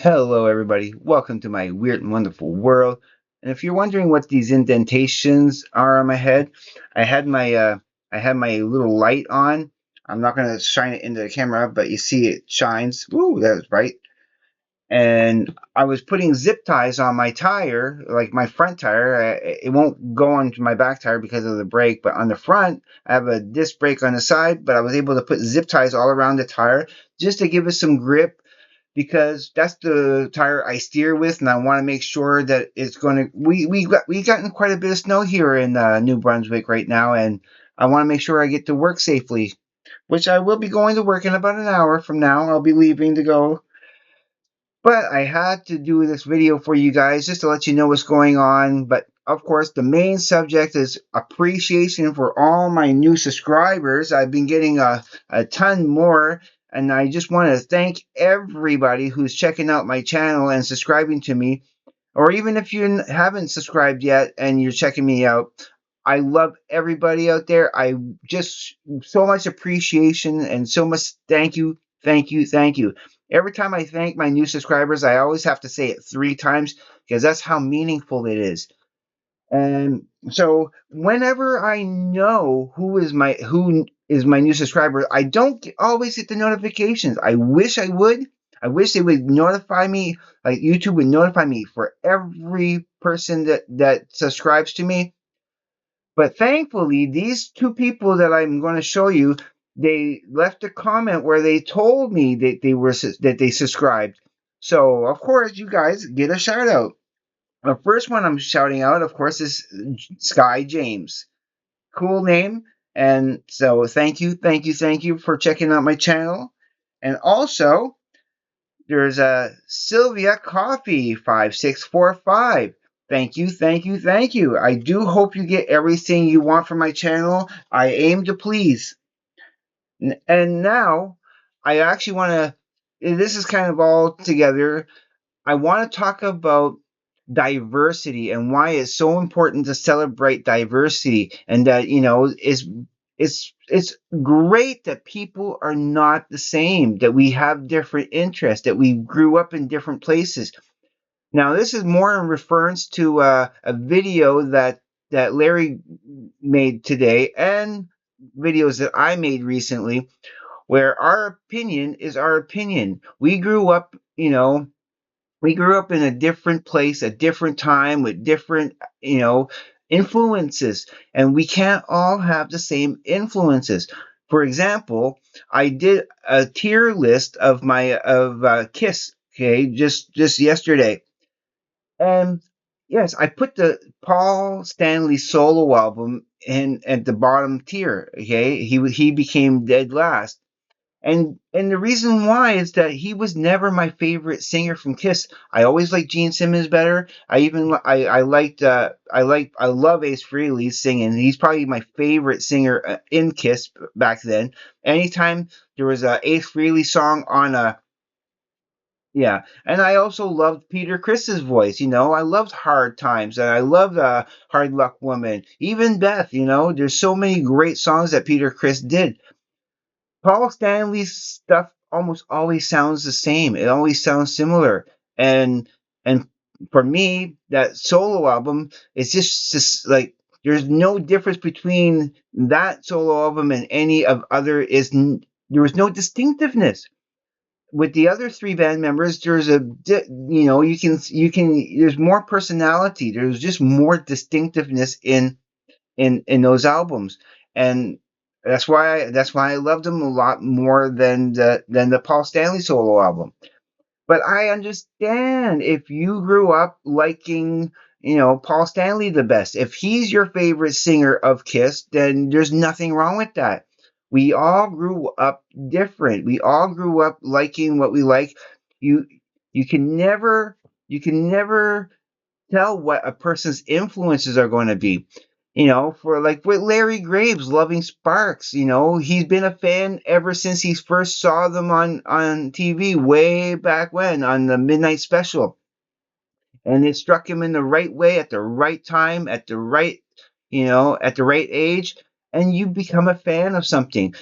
Hello, everybody. Welcome to my weird and wonderful world. And if you're wondering what these indentations are on my head, I had my I had my little light on. I'm not gonna shine it into the camera, but you see it shines. Woo, that was bright. And I was putting zip ties on my tire, like my front tire. It won't go onto my back tire because of the brake, but on the front, I have a disc brake on the side. But I was able to put zip ties all around the tire just to give it some grip because that's the tire I steer with, and I want to make sure that it's going to. We gotten quite a bit of snow here in New Brunswick right now, and I want to make sure I get to work safely, which I will be going to work in about an hour from now. I'll be leaving to go, but I had to do this video for you guys just to let you know what's going on. But of course, the main subject is appreciation for all my new subscribers. I've been getting a ton more, and I just want to thank everybody who's checking out my channel and subscribing to me. Or even if you haven't subscribed yet and you're checking me out, I love everybody out there. I just so much appreciation and so much thank you, thank you, thank you. Every time I thank my new subscribers, I always have to say it 3 times because that's how meaningful it is. And so whenever I know who is my new subscriber, I don't always get the notifications. I wish I would. I wish they would notify me, like YouTube would notify me for every person that subscribes to me. But thankfully, these two people that I'm going to show you, they left a comment where they told me that they subscribed. So of course, you guys get a shout out. The first one I'm shouting out, of course, is Sky James. Cool name. And so thank you, thank you, thank you for checking out my channel. And also, there's a Sylvia Coffee 5645. Thank you, thank you, thank you. I do hope you get everything you want from my channel. I aim to please. And now, I actually want to. This is kind of all together. I want to talk about diversity and why it's so important to celebrate diversity, and that it's great that people are not the same, that we have different interests, that we grew up in different places. Now this is more in reference to a video that Larry made today, and videos that I made recently, where our opinion is our opinion. We grew up in a different place, a different time, with different, influences, and we can't all have the same influences. For example, I did a tier list of Kiss, okay, just yesterday, and yes, I put the Paul Stanley solo album in at the bottom tier. Okay, he became dead last. And the reason why is that he was never my favorite singer from Kiss. I always liked Gene Simmons better. I love Ace Frehley singing. He's probably my favorite singer in Kiss back then. Anytime there was a Ace Frehley song on a yeah, and I also loved Peter Chris's voice. I loved Hard Times, and I loved Hard Luck Woman, even Beth. There's so many great songs that Peter Chris did. Paul Stanley's stuff almost always sounds the same. It always sounds similar. And for me, that solo album is just like there's no difference between that solo album and any of other there was no distinctiveness. With the other three band members, there's there's more personality. There's just more distinctiveness in those albums, and that's why I loved them a lot more than the Paul Stanley solo album. But I understand if you grew up liking, Paul Stanley the best. If he's your favorite singer of Kiss, then there's nothing wrong with that. We all grew up different. We all grew up liking what we like. You you can never tell what a person's influences are going to be. For like with Larry Graves loving Sparks, he's been a fan ever since he first saw them on TV way back when on the Midnight Special. And it struck him in the right way at the right time, at the right age, and you become a fan of something.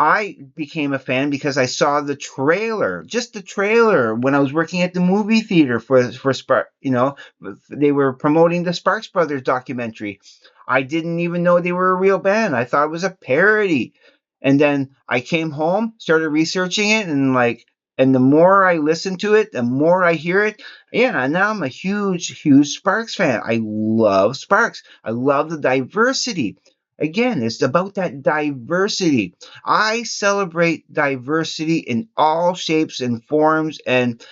I became a fan because I saw the trailer, just the trailer, when I was working at the movie theater for Spark. They were promoting the Sparks Brothers documentary. I didn't even know they were a real band. I thought it was a parody. And then I came home, started researching it, and the more I listen to it, the more I hear it. Yeah, and now I'm a huge, huge Sparks fan. I love Sparks. I love the diversity. Again, it's about that diversity. I celebrate diversity in all shapes and forms, and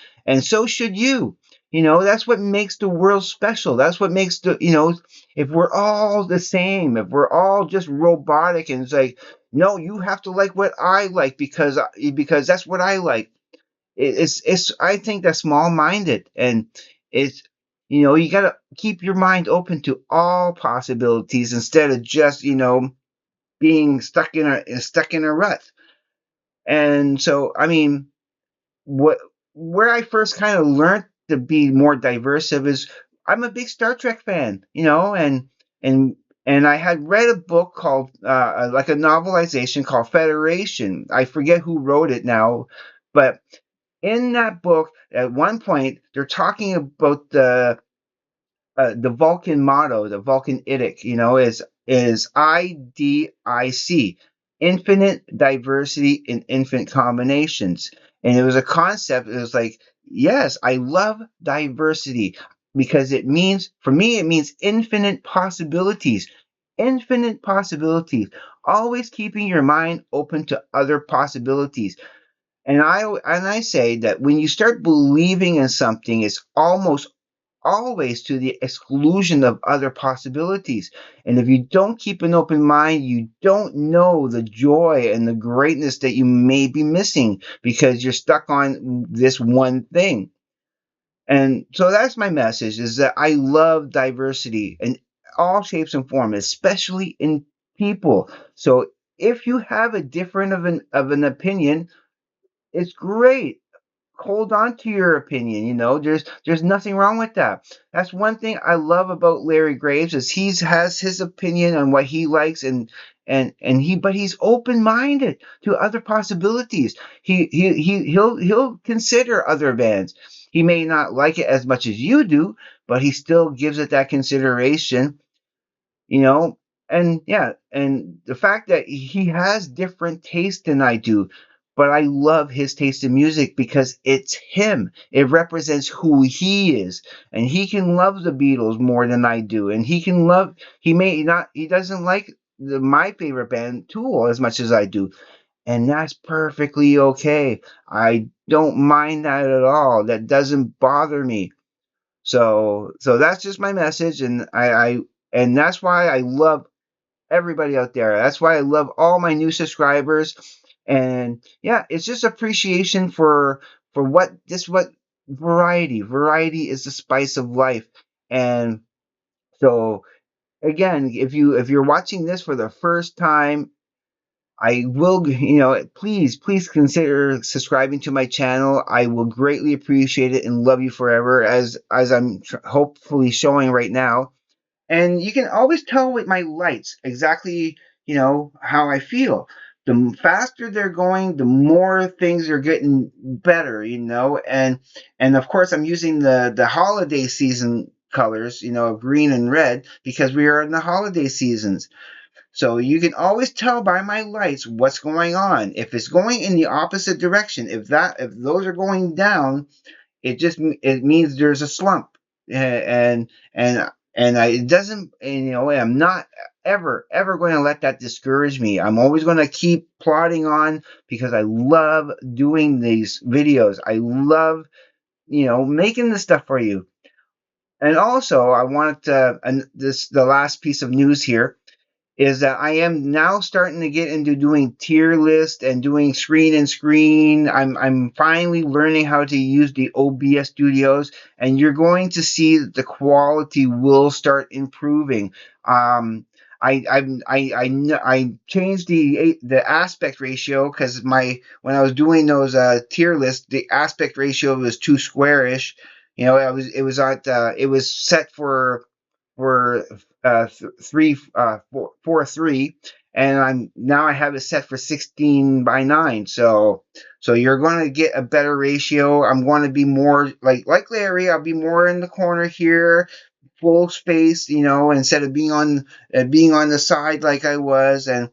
so should you. That's what makes the world special. That's what makes if we're all the same, if we're all just robotic and it's like, no, you have to like what I like because that's what I like. It's I think that's small-minded, and it's you got to keep your mind open to all possibilities instead of just being stuck in a rut. And so, I mean, what where I first kind of learned to be more diverse is I'm a big Star Trek fan, and and I had read a book called like a novelization called Federation. I forget who wrote it now, but in that book, at one point, they're talking about the Vulcan motto, the Vulcan Edict, is IDIC, infinite diversity in infinite combinations. And it was a concept. It was like, yes, I love diversity because for me, it means infinite possibilities. Infinite possibilities. Always keeping your mind open to other possibilities. And I say that when you start believing in something, it's almost always to the exclusion of other possibilities. And if you don't keep an open mind, you don't know the joy and the greatness that you may be missing because you're stuck on this one thing. And so that's my message, is that I love diversity in all shapes and forms, especially in people. So if you have a different of an opinion, it's great. Hold on to your opinion. There's nothing wrong with that. That's one thing I love about Larry Graves, is he has his opinion on what he likes, but he's open minded to other possibilities. He'll consider other bands. He may not like it as much as you do, but he still gives it that consideration. you know and yeah, and the fact that he has different taste than I do, but I love his taste in music because it's him. It represents who he is, and he can love the Beatles more than I do, and he doesn't like my favorite band, Tool, as much as I do, and that's perfectly okay. I don't mind that at all. That doesn't bother me. So that's just my message, and that's why I love everybody out there. That's why I love all my new subscribers. And yeah, it's just appreciation for what variety. Variety is the spice of life. And so again, if you're watching this for the first time, I will, please consider subscribing to my channel. I will greatly appreciate it and love you forever, as I'm hopefully showing right now. And you can always tell with my lights exactly, how I feel. The faster they're going, the more things are getting better, and of course I'm using the holiday season colors, green and red, because we are in the holiday seasons. So you can always tell by my lights what's going on. If it's going in the opposite direction, if those are going down, it means there's a slump. And it doesn't, I'm not ever going to let that discourage me. I'm always going to keep plodding on because I love doing these videos. I love making this stuff for you. And also, I wanted to, and the last piece of news here is that I am now starting to get into doing tier list and doing screen and screen. I'm finally learning how to use the OBS Studios, and you're going to see that the quality will start improving. I changed the aspect ratio because when I was doing those tier lists, the aspect ratio was too squarish. It was set for 3 4 4 3, and I have it set for 16 by 9. So you're going to get a better ratio. I'm going to be more like Larry. I'll be more in the corner here, full space, instead of being on the side like I was. And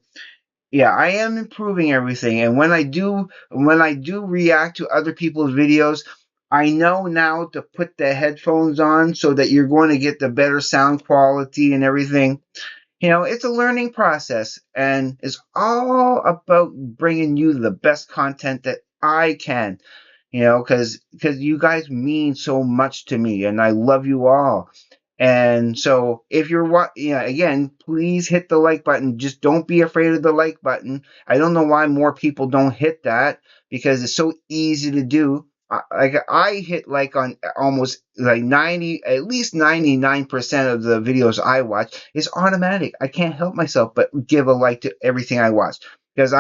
yeah, I am improving everything. And when I do react to other people's videos, I know now to put the headphones on so that you're going to get the better sound quality and everything. It's a learning process, and it's all about bringing you the best content that I can. Because you guys mean so much to me, and I love you all. And so, if you're again, please hit the like button. Just don't be afraid of the like button. I don't know why more people don't hit that, because it's so easy to do. I hit like on almost like 90, at least 99% of the videos I watch. It's automatic. I can't help myself but give a like to everything I watch, because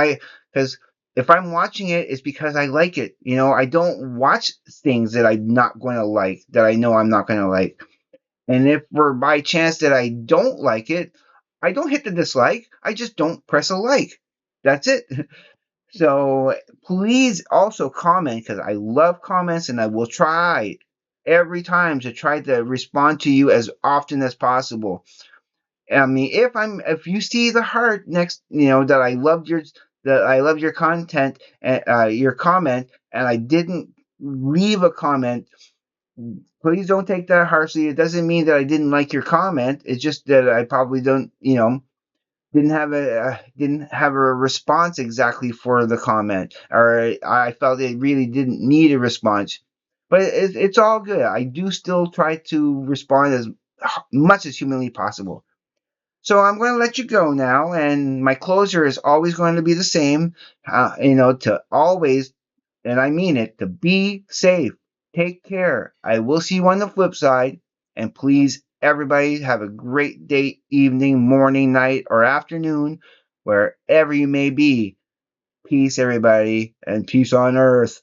if I'm watching it, it's because I like it. I don't watch things that I'm not going to like, that I know I'm not going to like. And if for by chance that I don't like it, I don't hit the dislike. I just don't press a like. That's it. So please also comment, because I love comments, and I will try every time to try to respond to you as often as possible. I mean, if you see the heart next, that I loved your content and your comment, and I didn't leave a comment, please don't take that harshly. It doesn't mean that I didn't like your comment. It's just that I probably don't, didn't have a response exactly for the comment, or I felt it really didn't need a response. But it's all good. I do still try to respond as much as humanly possible. So I'm going to let you go now, and my closure is always going to be the same. To always, and I mean it, to be safe. Take care. I will see you on the flip side, and please, everybody, have a great day, evening, morning, night, or afternoon, wherever you may be. Peace, everybody, and peace on earth.